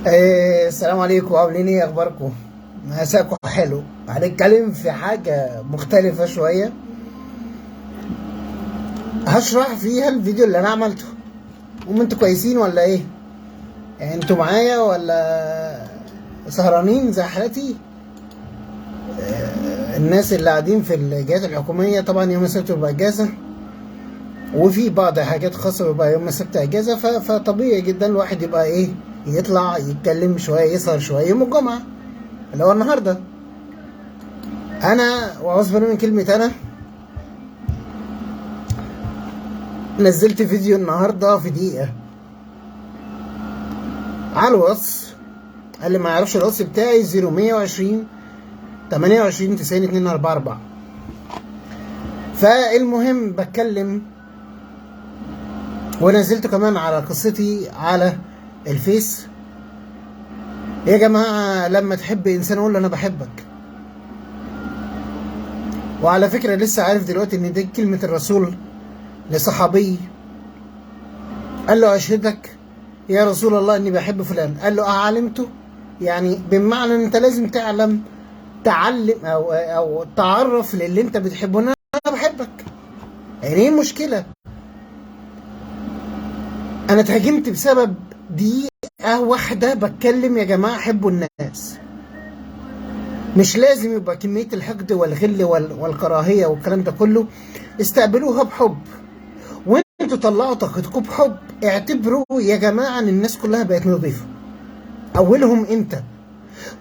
السلام عليكم، عاملين ايه؟ اخباركم؟ مساكم حلو. هنتكلم في حاجة مختلفة شوية، هشرح فيها الفيديو اللي انا عملته. انتوا كويسين ولا ايه؟ يعني انتوا معايا ولا سهرانين زي حالتي؟ الناس اللي قاعدين في الجهات الحكومية طبعا يوم السبت بيبقى اجازة، وفي بعض حاجات خاصة بيبقى يوم السبت اجازة، فطبيعي جدا الواحد يبقى ايه، يطلع يتكلم شوية، يسهر شوية يوم الجمعة اللي هو النهارده. انا وعاوز من كلمة انا نزلت فيديو النهارده في دقيقة على الواتس. اللي ما يعرفش الواتس بتاعي 0120 28 90 244. فالمهم بتكلم، ونزلت كمان على قصتي على الفيس. يا جماعة لما تحب انسان قول له انا بحبك. وعلى فكرة لسه عارف دلوقتي ان دي كلمة الرسول لصحابي، قال له اشهدك يا رسول الله اني بحب فلان. قال له اعلمته؟ يعني بمعنى ان انت لازم تعلم او تعرف للي انت بتحبه ان انا بحبك. يعني ايه المشكله؟ انا اتهاجمت بسبب دقيقه واحده بتكلم. يا جماعه حبوا الناس، مش لازم يبقى كميه الحقد والغل والكراهيه والكلام ده كله. استقبلوها بحب، وانتوا طلعوا طاقتكم بحب. اعتبروا يا جماعه ان الناس كلها بقت نظيفه، اولهم انت،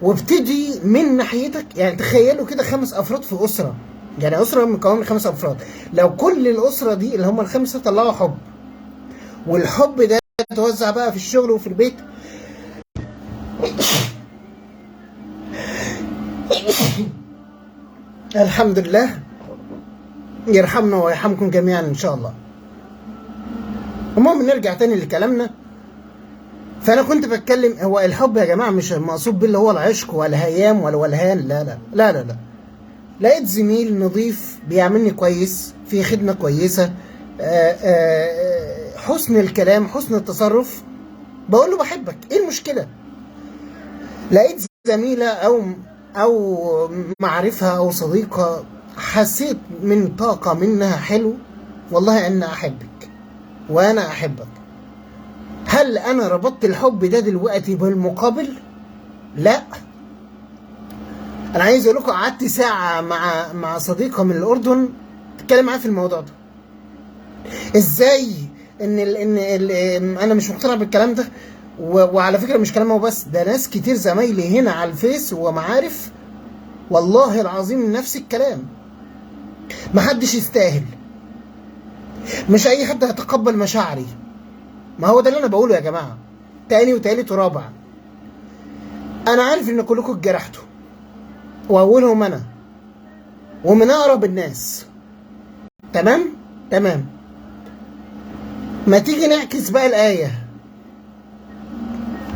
وابتدي من ناحيتك. يعني تخيلوا كده 5 افراد في اسره، يعني اسره مكونه من 5 افراد. لو كل الاسره دي اللي هم ال5 طلعوا حب، والحب ده توزع بقى في الشغل وفي البيت، الحمد لله يرحمنا ويرحمكم جميعا ان شاء الله. المهم نرجع تاني لكلامنا. فانا كنت بتكلم، هو الحب يا جماعه مش مقصود بيه اللي هو العشق والهيام والولهان، لا لا لا لا لا. لقيت زميل نظيف بيعملني كويس، في خدمة كويسة، حسن الكلام، حسن التصرف، بقول له بحبك. ايه المشكلة؟ لقيت زميلة او معرفة او صديقة، حسيت من طاقة منها حلو، والله انا احبك وانا احبك. هل انا ربطت الحب ده دلوقتي بالمقابل؟ لا. انا عايز اقول لكم، قعدت ساعه مع صديقه من الاردن اتكلم معاه في الموضوع ده. ازاي انا مش مقتنع بالكلام ده. وعلى فكره مش كلامه بس، ده ناس كتير زمايلي هنا على الفيس ومعارف، والله العظيم نفس الكلام. محدش يستاهل، مش اي حد هيتقبل مشاعري. ما هو ده اللي انا بقوله يا جماعه، تاني وتالت ورابع. انا عارف ان كلكم اتجرحتوا، واولهم انا، ومن اقرب الناس. تمام تمام. ما تيجي نعكس بقى الآية،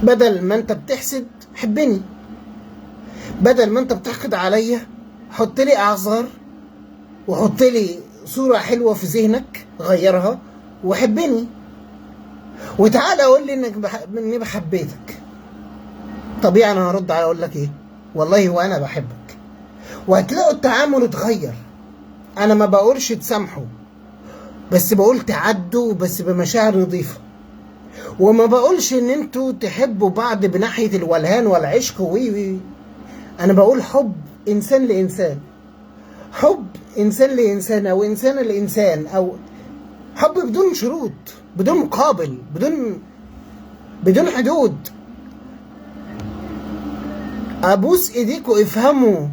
بدل ما انت بتحسد حبني، بدل ما انت بتحقد عليا حط لي اعذار، وحط لي صورة حلوة في ذهنك غيرها وحبني، وتعالى قول لي اني بحبيتك. طبيعي انا هرد على اقول لك ايه؟ والله وانا بحبك. وهتلاقوا التعامل اتغير. انا ما بقولش تسامحوا، بس بقول تعدوا، بس بمشاعر نظيفة. وما بقولش ان انتوا تحبوا بعض بناحية الولهان والعشق وي. انا بقول حب انسان لانسان، حب انسان لانسان، او انسان لانسان، او حب بدون شروط، بدون مقابل، بدون حدود. ابوس ايديكوا افهموا،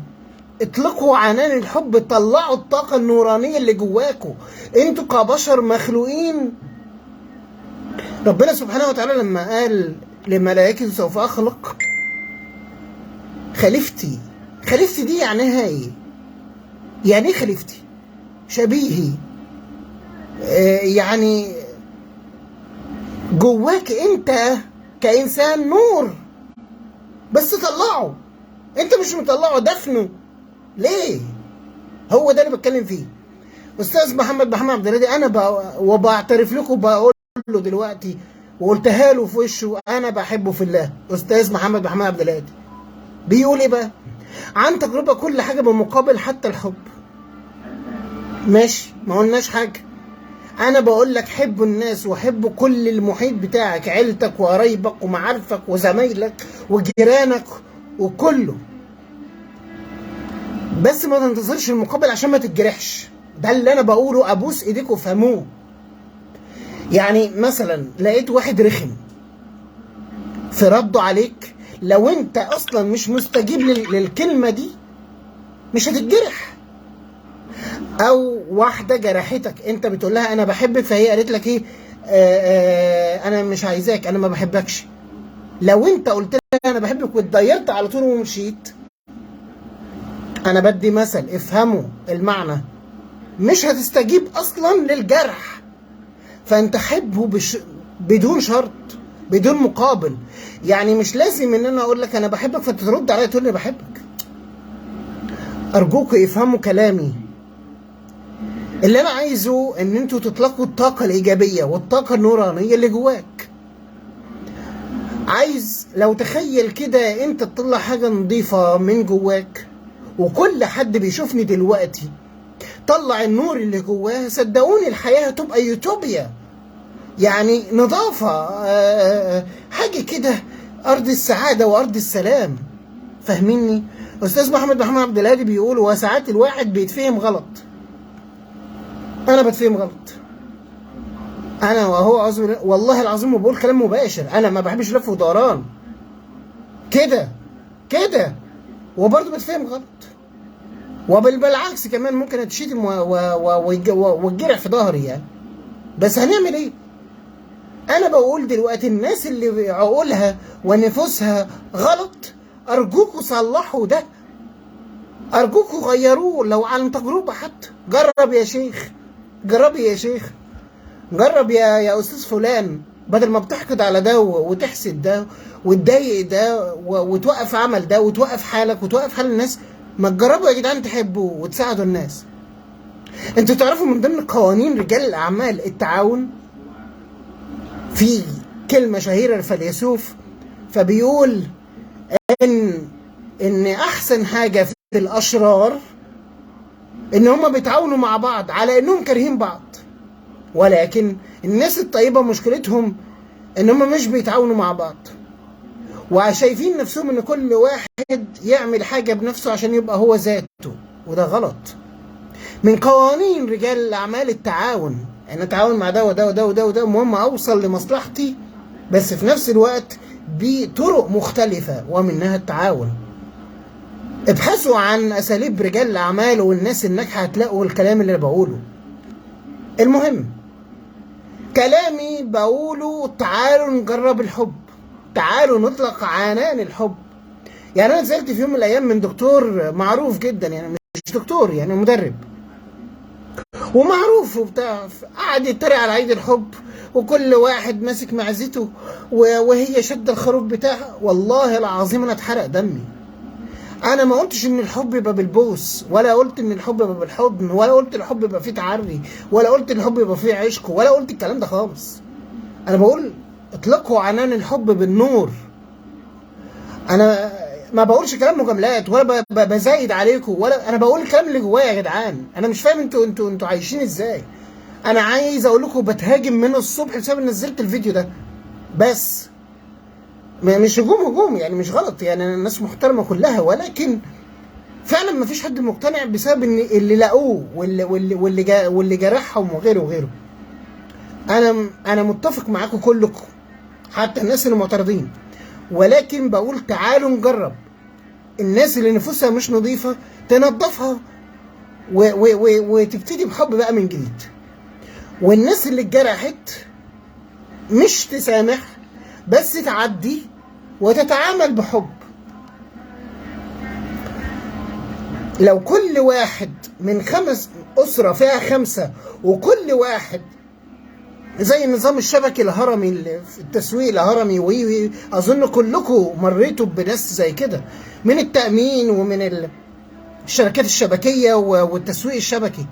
اطلقوا عنان الحب، طلعوا الطاقة النورانية اللي جواكوا. انتوا كبشر مخلوقين. ربنا سبحانه وتعالى لما قال لملائكته سوف اخلق خليفتي. خليفتي دي يعني ايه؟ يعني ايه خليفتي؟ شبيهي. يعني جواك انت كانسان نور، بس طلعه. انت مش مطلعه، دفنه ليه؟ هو ده اللي بتكلم فيه. استاذ محمد عبد الهادي، انا وبعترف لكم، بقول له دلوقتي وقلتها له في وشه، انا بحبه في الله، استاذ محمد عبد الهادي بيقول ايه بقى؟ عن تجربه كل حاجه بمقابل حتى الحب. ماشي، ما قلناش حاجه. انا بقول لك حبوا الناس وحبوا كل المحيط بتاعك، عيلتك وقرايبك ومعارفك وزمايلك وجيرانك وكله، بس ما تنتظرش المقابل عشان ما تتجرحش. ده اللي انا بقوله، ابوس ايديكم فهموه. يعني مثلا لقيت واحد رخم في رده عليك، لو انت اصلا مش مستجيب للكلمه دي مش هتتجرح. او واحده جرحتك، انت بتقول لها انا بحبك، فهي قالت لك ايه؟ انا مش عايزاك، انا ما بحبكش. لو انت قلت لها انا بحبك واتضيرت على طول ومشيت، انا بدي مثل افهموا المعنى، مش هتستجيب اصلا للجرح. فانت حبه بدون شرط، بدون مقابل. يعني مش لازم ان انا اقول لك انا بحبك فترد عليا تقول لي بحبك. ارجوكوا افهموا كلامي. اللي انا عايزه ان انتوا تطلقوا الطاقه الايجابيه والطاقه النورانيه اللي جواك. عايز لو تخيل كده انت تطلع حاجه نظيفه من جواك، وكل حد بيشوفني دلوقتي طلع النور اللي جواه، صدقوني الحياه هتبقى يوتوبيا. يعني نظافه، حاجه كده، ارض السعاده وارض السلام. فاهميني؟ استاذ محمد عبد الهادي بيقول وساعات الواحد بيتفهم غلط. انا بتفهم غلط، انا وهو عظيم والله العظيم، وبقول كلام مباشر. انا ما بحبش لف ودوران كده كده، وبرضه بتفهم غلط. وبالعكس كمان ممكن اتشتم واتجرح في ظهري يعني. بس هنعمل ايه؟ انا بقول دلوقتي الناس اللي عقولها ونفوسها غلط، ارجوكوا صلحوا ده، ارجوكوا غيروه لو عن تجربه حتى. جرب يا شيخ، جربي يا شيخ، جرب يا استاذ فلان، بدل ما بتحقد على ده وتحسد ده وتضايق ده وتوقف عمل ده وتوقف حالك وتوقف حال الناس، ما تجربوا يا جدعان تحبوا وتساعدوا الناس. انتوا تعرفوا من ضمن قوانين رجال الاعمال التعاون؟ في كلمه شهيره للفيلسوف فبيقول ان احسن حاجه في الاشرار ان هم بيتعاونوا مع بعض على انهم كارهين بعض، ولكن الناس الطيبه مشكلتهم ان هم مش بيتعاونوا مع بعض، وشايفين نفسهم ان كل واحد يعمل حاجه بنفسه عشان يبقى هو ذاته، وده غلط. من قوانين رجال الاعمال التعاون، انا اتعاون مع ده وده وده وده وده، المهم اوصل لمصلحتي، بس في نفس الوقت بطرق مختلفه ومنها التعاون. ابحثوا عن اساليب رجال الاعمال والناس الناجحه هتلاقوا الكلام اللي انا بقوله. المهم كلامي بقوله تعالوا نجرب الحب، تعالوا نطلق عنان الحب. يعني انا نزلت في يوم من الايام من دكتور معروف جدا، يعني مش دكتور يعني مدرب ومعروف وبتاع، قعد يتريق على عيد الحب وكل واحد ماسك معزته وهي شد الخروف بتاعها. والله العظيم انا اتحرق دمي. انا ما قلتش ان الحب يبقى بالبوس، ولا قلت ان الحب يبقى بالحضن، ولا قلت الحب يبقى فيه تعري، ولا قلت ان الحب يبقى فيه عشق، ولا قلت الكلام ده خالص. انا بقول اطلقوا عنان الحب بالنور. انا ما بقولش كلام مجاملات ولا بزايد عليكم، ولا انا بقول الكلام اللي جوايا يا جدعان. انا مش فاهم انتوا عايشين ازاي. انا عايز اقول لكم بتهاجم من الصبح بسبب نزلت الفيديو ده، بس مش هجوم يعني، مش غلط يعني، الناس محترمه كلها، ولكن فعلا ما فيش حد مقتنع بسبب ان اللي لاقوه واللي جرحهم وغيره وغيره. انا متفق معاكم كلكم حتى الناس اللي معترضين، ولكن بقول تعالوا نجرب. الناس اللي نفوسها مش نظيفه تنظفها وتبتدي بحب بقى من جديد. والناس اللي اتجرحت مش تسامح بس تعدي وتتعامل بحب. لو كل واحد من 5 أسرة فيها 5 وكل واحد زي النظام الشبكي الهرمي، التسويق الهرمي، اظن كلكم مريتوا بناس زي كده من التأمين ومن الشركات الشبكية والتسويق الشبكي،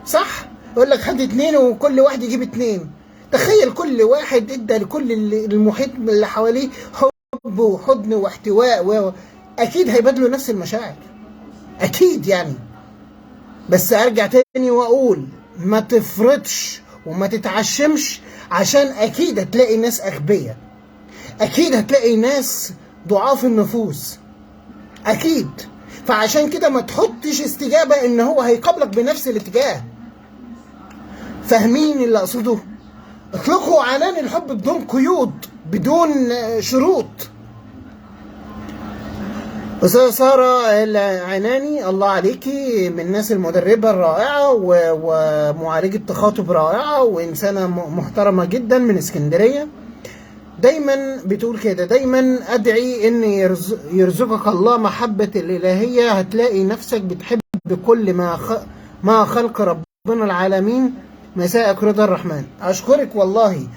صح؟ يقول لك خد 2 وكل واحد يجيب 2. تخيل كل واحد ادى لكل المحيط اللي حواليه حب وحضن واحتواء اكيد هيبادلوا نفس المشاعر، اكيد يعني. بس ارجع تاني واقول ما تفرطش وما تتعشمش، عشان اكيد هتلاقي ناس اغبياء، اكيد هتلاقي ناس ضعاف النفوس، اكيد. فعشان كده ما تحطش استجابة ان هو هيقابلك بنفس الاتجاه. فاهمين اللي اقصده؟ اطلقوا عنان الحب بدون قيود، بدون شروط. أستاذة سارة العناني، الله عليكي، من الناس المدربة الرائعة ومعالجة تخاطب رائعة وإنسانة محترمة جدا من اسكندرية. دايما بتقول كده، دايما أدعي إن يرزقك الله محبة الإلهية، هتلاقي نفسك بتحب كل ما خلق ربنا العالمين. مساءك رضا الرحمن. أشكرك والله.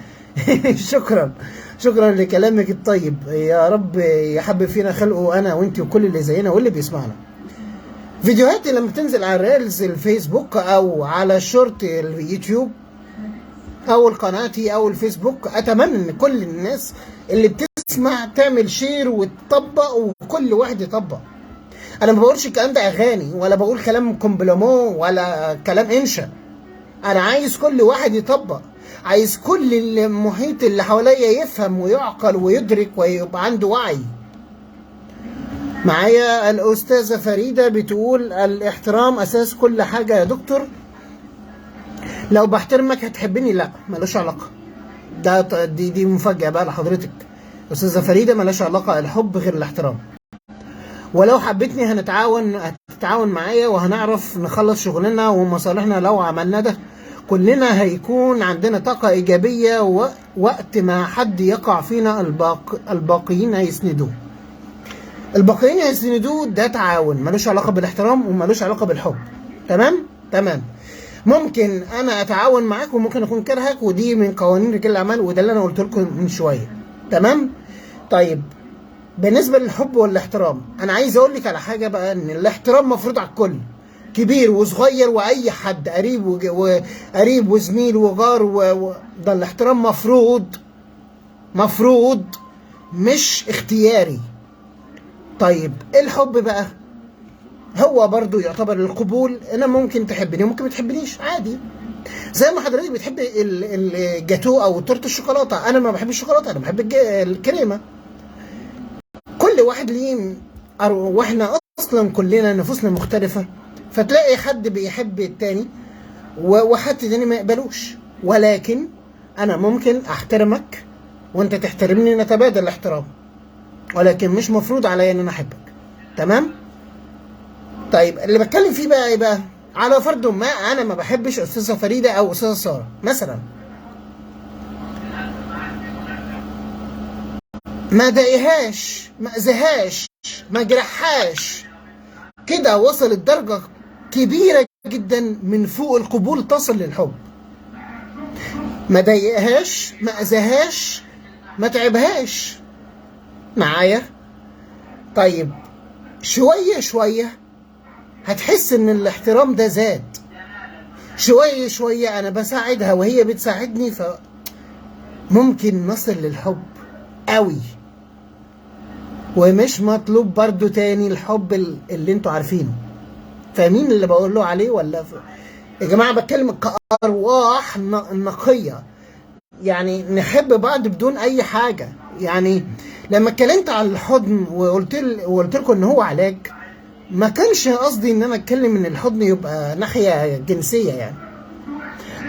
شكرا لكلامك الطيب. يا رب يحبب فينا خلقه انا وانت وكل اللي زينا واللي بيسمعنا. فيديوهاتي لما تنزل على ريلز الفيسبوك او على الشورت اليوتيوب او قناتي او الفيسبوك، اتمنى ان كل الناس اللي بتسمع تعمل شير وتطبق، وكل واحد يطبق. انا ما بقولش الكلام ده اغاني، ولا بقول كلام كومبلومون ولا كلام انشا. انا عايز كل واحد يطبق، عايز كل المحيط اللي حواليا يفهم ويعقل ويدرك ويبقى عنده وعي. معايا الأستاذة فريدة بتقول الاحترام أساس كل حاجة يا دكتور، لو بحترمك هتحبني؟ لا، ملوش علاقة. دي مفاجأة بقى لحضرتك أستاذة فريدة، ملوش علاقة الحب غير الاحترام. ولو حبيتني هتتعاون معايا وهنعرف نخلص شغلنا ومصالحنا. لو عملنا ده كلنا هيكون عندنا طاقة إيجابية، ووقت ما حد يقع فينا الباقيين هيسندوه. الباقيين هيسندوه، ده تعاون ملوش علاقة بالاحترام وملوش علاقة بالحب. تمام. ممكن أنا أتعاون معاك وممكن أكون كرهك، ودي من قوانين رجال الأعمال، وده اللي أنا قلت لكم من شوية. تمام؟ طيب بالنسبة للحب والاحترام، أنا عايز أقول لك على حاجة بقى، إن الاحترام مفروض على الكل، كبير وصغير واي حد، قريب وزميل وجار ده الاحترام مفروض مش اختياري. طيب الحب بقى هو برضو يعتبر القبول. انا ممكن تحبني وممكن ما تحبنيش، عادي. زي ما حضرتك بتحب الجاتو او تورته الشوكولاته، انا ما بحبش الشوكولاته، انا بحب الكريمه. كل واحد ليه، واحنا اصلا كلنا نفوسنا مختلفه، فتلاقي حد بيحب التاني وحد تاني ما يقبلوش. ولكن انا ممكن احترمك وانت تحترمني، نتبادل الاحترام، ولكن مش مفروض عليا ان انا احبك. تمام؟ طيب اللي بتكلم فيه بقى ايه بقى؟ على فرض ما انا ما بحبش استاذه فريده او استاذه ساره مثلا، ما ضايقهاش، ما اذاهاش، ما جرحهاش، كده وصلت درجه كبيرة جدا من فوق القبول تصل للحب. ما ضايقهاش، ما اذاهاش، ما تعبهاش. معايا؟ طيب شوية هتحس ان الاحترام ده زاد. شوية انا بساعدها وهي بتساعدني، فممكن نصل للحب قوي. ومش مطلوب برضو تاني الحب اللي انتوا عارفينه. فاهمين اللي بقول له عليه ولا يا جماعه؟ بتكلم كأرواح نقيه، يعني نحب بعض بدون اي حاجه. يعني لما اتكلمت عن الحضن وقلت لكم ان هو علاج، ما كانش قصدي ان انا اتكلم ان الحضن يبقى ناحيه جنسيه يعني،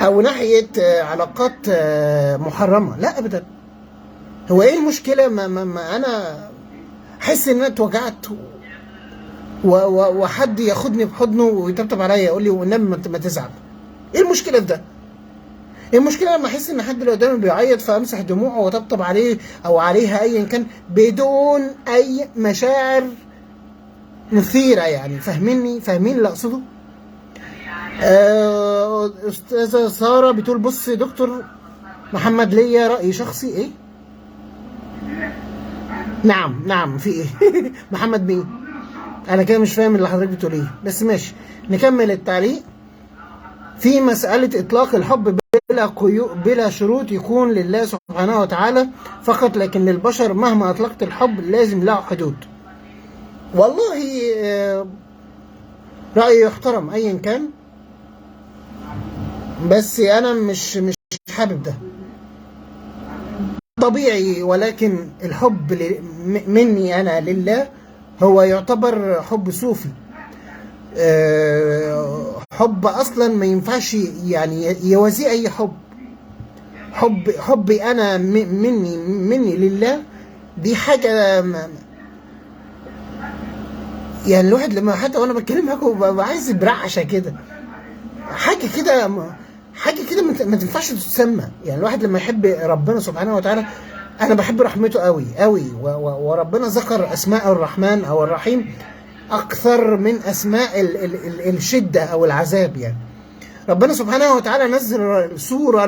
او ناحيه علاقات محرمه، لا ابدا. هو ايه المشكله ما انا احس ان انا اتوجعت وحد ياخدني بحضنه ويطبطب عليا يقول لي والنبي ما تزعل؟ ايه المشكله في ده؟ ايه المشكله لما احس ان حد اللي قدامي بيعيط فامسح دموعه واطبطب عليه او عليها ايا كان، بدون اي مشاعر مثيره يعني؟ فاهمين اللي اقصده؟ استاذه ساره بتقول بص يا دكتور محمد، ليا راي شخصي. ايه؟ نعم في ايه؟ محمد مين؟ انا كده مش فاهم اللي حضرتك بتقول ايه، بس ماشي نكمل التعليق. في مسألة اطلاق الحب بلا شروط يكون لله سبحانه وتعالى فقط، لكن للبشر مهما أطلقت الحب لازم له حدود. والله رأيي يحترم أيا كان، بس أنا مش حابب ده طبيعي. ولكن الحب مني أنا لله هو يعتبر حب صوفي، حب أصلا ما ينفعش يعني يوازيه أي حب. حبي أنا مني لله دي حاجة يعني الواحد لما حتى وانا بتكلم معاكم ببقى عايز برعشه كده، حاجه كده ما تنفعش تتسمى. يعني الواحد لما يحب ربنا سبحانه وتعالى، انا بحب رحمته قوي قوي، وربنا ذكر اسماء الرحمن او الرحيم اكثر من اسماء الشده او العذاب. يعني ربنا سبحانه وتعالى نزل سوره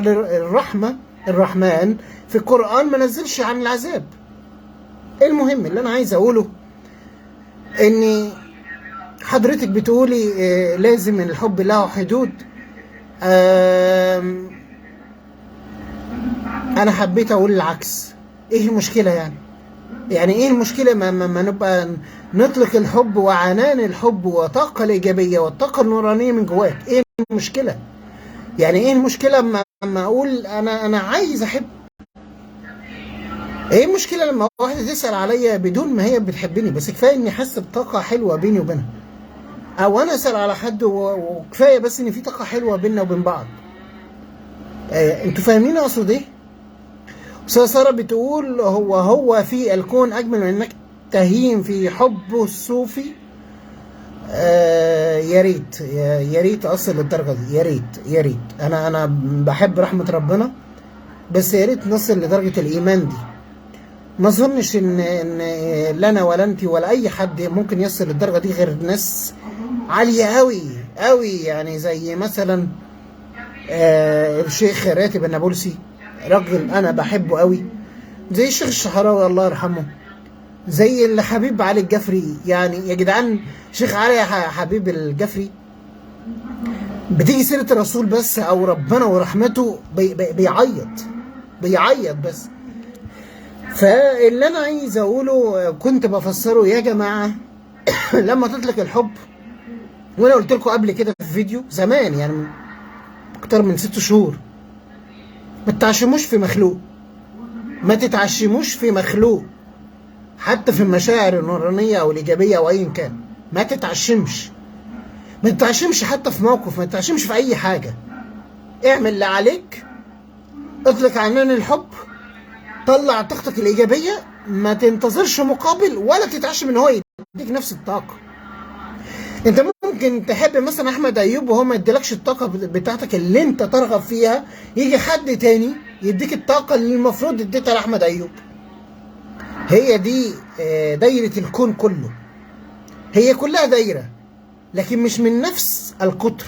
الرحمن في القران، ما نزلش عن العذاب. المهم اللي انا عايز اقوله ان حضرتك بتقولي لازم الحب له حدود. انا حبيت اقول العكس. ايه المشكله يعني ايه المشكله ما نبقى نطلق الحب وعنان الحب والطاقه الايجابيه والطاقه النورانيه من جواك؟ ايه المشكله؟ يعني ايه المشكله اما اقول انا عايز احب؟ ايه المشكله لما واحده تسال عليا بدون ما هي بتحبني، بس كفايه اني حاسس بطاقه حلوه بيني وبينها، او انا اسال على حد وكفايه بس ان في طاقه حلوه بيننا وبين بعض. انتوا فاهمين اقصد ايه؟ استاذه ساره بتقول هو في الكون اجمل من انك تهيم في حبه الصوفي. يا ريت اصل للدرجه دي، يا ريت. انا بحب رحمه ربنا، بس يا ريت نصل لدرجه الايمان دي. ما اظنش ان لنا ولا انت ولا اي حد ممكن يصل للدرجه دي غير ناس عاليه قوي قوي، يعني زي مثلا الشيخ راتب النابلسي، راجل انا بحبه قوي، زي الشيخ الشحراوي الله يرحمه، زي الحبيب علي الجفري. يعني يا جدعان شيخ علي حبيب الجفري بتيجي سيره الرسول بس او ربنا ورحمته بيعيط بس. فاللي انا عايز اقوله كنت بفسره يا جماعه لما تطلق الحب، وانا قلت لكم قبل كده في فيديو زمان يعني من اكتر من 6 شهور، ما تتعشموش في مخلوق، ما تتعشموش في مخلوق، حتى في المشاعر النورانيه او الايجابيه او ايا كان. ما تتعشمش حتى في موقف، ما تتعشمش في اي حاجه. اعمل اللي عليك، اطلق عنان الحب، طلع طاقتك الايجابيه، ما تنتظرش مقابل ولا تتعشم ان هو يديك نفس الطاقه. انت ممكن تحب مثلا احمد ايوب وهو ما يديلكش الطاقه بتاعتك اللي انت ترغب فيها، يجي حد تاني يديك الطاقه اللي المفروض اديتها لاحمد ايوب. هي دي دايره الكون كله، هي كلها دايره لكن مش من نفس القطر.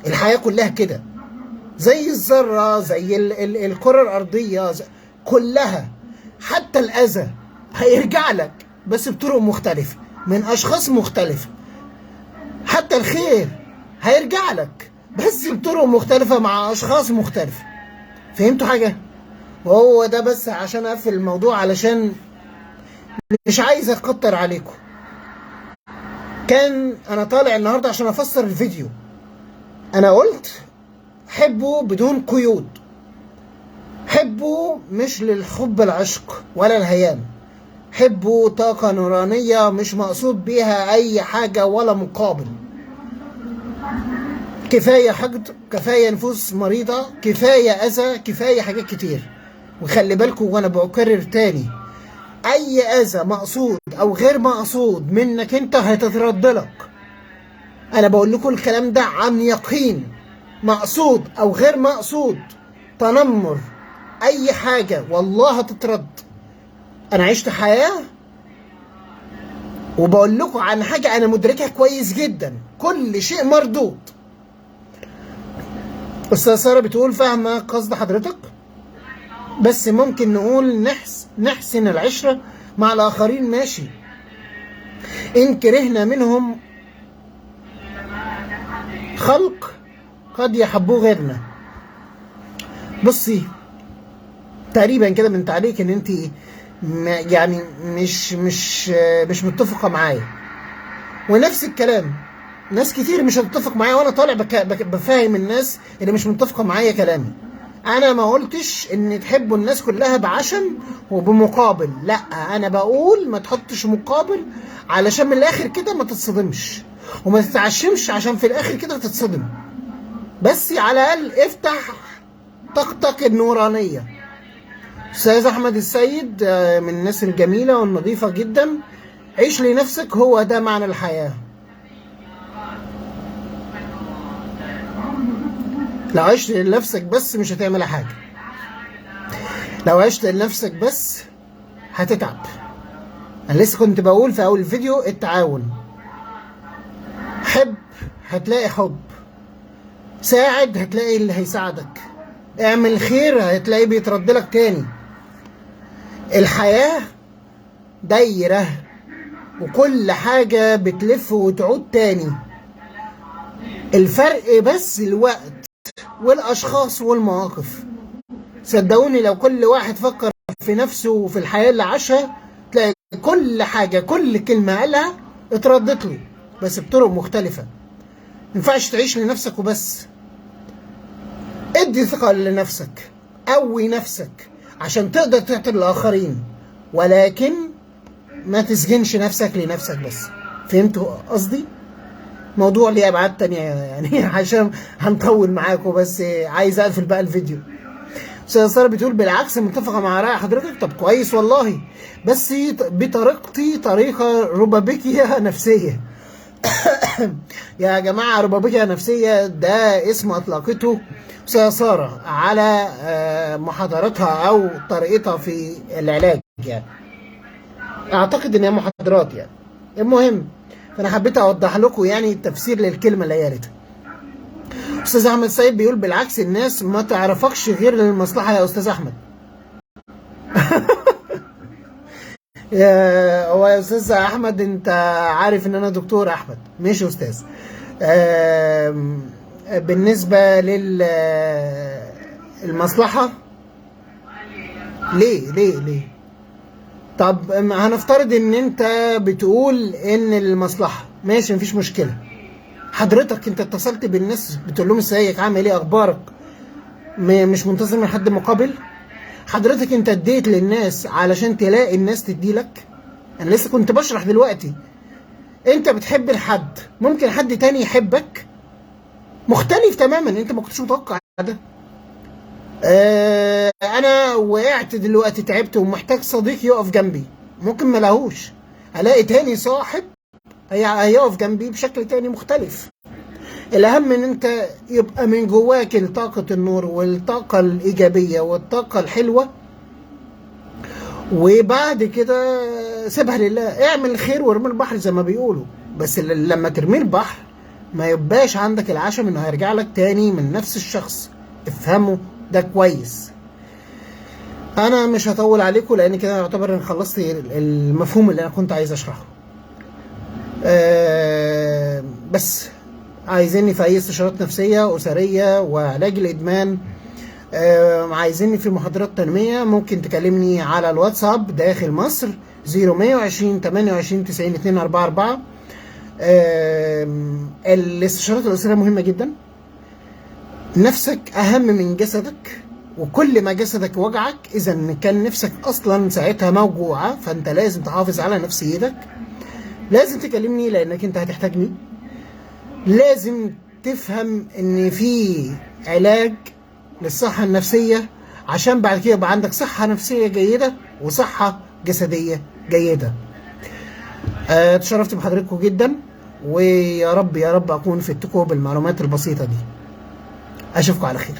الحياه كلها كده، زي الذره، زي الكره الارضيه، كلها. حتى الاذى هيرجع لك بس بطرق مختلفه من اشخاص مختلفه. حتى الخير هيرجع لك بس بطرق مختلفه مع اشخاص مختلفه. فهمتوا حاجه؟ وهو ده بس عشان اقفل الموضوع، علشان مش عايز اكتر عليكم. كان انا طالع النهارده عشان افسر الفيديو. انا قلت حبوا بدون قيود، حبوا مش للحب العشق ولا الهيام، حبوا طاقة نورانية مش مقصود بيها أي حاجة ولا مقابل. كفاية حقد، كفاية نفوس مريضة، كفاية أذى، كفاية حاجات كتير. وخلي بالكم وأنا بكرر تاني، أي أذى مقصود أو غير مقصود منك أنت هيتترد لك. أنا بقول لكم الكلام ده عن يقين، مقصود أو غير مقصود، تنمر، أي حاجة والله هتترد. أنا عشت حياة وبقول لكم عن حاجة أنا مدركها كويس جدا، كل شيء مردود. أستاذة سارة بتقول فاهمة قصد حضرتك، بس ممكن نقول نحسن العشرة مع الآخرين، ماشي، إن كرهنا منهم خلق قد يحبوه غيرنا. بصي، تقريبا كده من تعليق ان انت يعني مش متفقه معايا، ونفس الكلام ناس كتير مش هتتفق معايا، وانا طالع بفهم الناس اللي مش متفقه معايا كلامي. انا ما قلتش ان تحبوا الناس كلها بعشم وبمقابل، لا، انا بقول ما تحطش مقابل علشان من الاخر كده ما تتصدمش، وما تتعشمش عشان في الاخر كده تتصدم. بس على الاقل افتح طاقتك النورانيه. استاذ احمد السيد من الناس الجميله والنظيفه جدا. عيش لنفسك، هو ده معنى الحياه. لو عشت لنفسك بس مش هتعمل حاجه، لو عشت لنفسك بس هتتعب. انا لسه كنت بقول في اول الفيديو التعاون. حب هتلاقي حب، ساعد هتلاقي اللي هيساعدك، اعمل خير هتلاقيه بيترد لك تاني. الحياة دايرة وكل حاجة بتلف وتعود تاني، الفرق بس الوقت والاشخاص والمواقف. صدقوني لو كل واحد فكر في نفسه وفي الحياة اللي عاشها، تلاقي كل حاجة كل كلمة قالها اتردت له، بس بطرق مختلفة. مينفعش تعيش لنفسك وبس. ادي ثقة لنفسك، قوي نفسك عشان تقدر تعطي للآخرين، ولكن ما تسجنش نفسك لنفسك بس. فهمتوا قصدي؟ موضوع ليه أبعاد تانية يعني عشان هنطول معاكم، بس عايز أقفل بقى الفيديو. أستاذة سارة بتقول بالعكس متفقة مع رأي حضرتك. طب كويس والله، بس بطريقتي طريقة ربابيكية نفسية. يا جماعة، ربابيكية نفسية ده اسم أطلقته أستاذة سارة على محاضراتها أو طريقتها في العلاج، يعني أعتقد إن هي محاضرات يعني. المهم، فأنا حبيت أوضح لكم يعني التفسير للكلمة اللي قالتها. أستاذ أحمد سيد بيقول بالعكس الناس ما تعرفكش غير للمصلحة يا أستاذ أحمد. هو يا أستاذ أحمد أنت عارف إن أنا دكتور أحمد مش أستاذ. بالنسبة للمصلحة، ليه طب هنفترض ان انت بتقول ان المصلحة ماشي، مفيش مشكلة. حضرتك انت اتصلت بالناس بتقول لهم ازيك عامل ايه اخبارك، مش منتظر من حد مقابل. حضرتك انت اديت للناس علشان تلاقي الناس تدي لك. انا لسه كنت بشرح دلوقتي، انت بتحب الحد، ممكن حد تاني يحبك مختلف تماما، انت ما كنتش متوقع ده. انا وقعت دلوقتي تعبت ومحتاج صديق يقف جنبي، ممكن ما لاقوش، الاقي تاني صاحب هيقف جنبي بشكل تاني مختلف. الاهم ان انت يبقى من جواك طاقة النور والطاقة الايجابية والطاقة الحلوة، وبعد كده سيبها لله. اعمل خير وارمي البحر زي ما بيقولوا، بس لما ترمي البحر ما يبقاش عندك العشم انه هيرجع لك تاني من نفس الشخص. افهموا ده كويس. انا مش هطول عليكم لان كده يعتبر ان خلصت المفهوم اللي انا كنت عايز اشرحه. بس عايزيني في اي استشارات نفسيه اسريه وعلاج الادمان، عايزيني في محاضرات تنميه، ممكن تكلمني على الواتساب داخل مصر 0120 28 90 244. الاستشارات الاسريه مهمه جدا. نفسك اهم من جسدك، وكل ما جسدك وجعك اذا كان نفسك اصلا ساعتها موجوعه، فانت لازم تحافظ على نفسيتك. لازم تكلمني لانك انت هتحتاجني. لازم تفهم ان في علاج للصحه النفسيه، عشان بعد كده يبقى عندك صحه نفسيه جيده وصحه جسديه جيده. اتشرفت بحضراتكم جدا، ويا رب يا رب اكون فدتكم بالمعلومات البسيطه دي. اشوفكم على خير.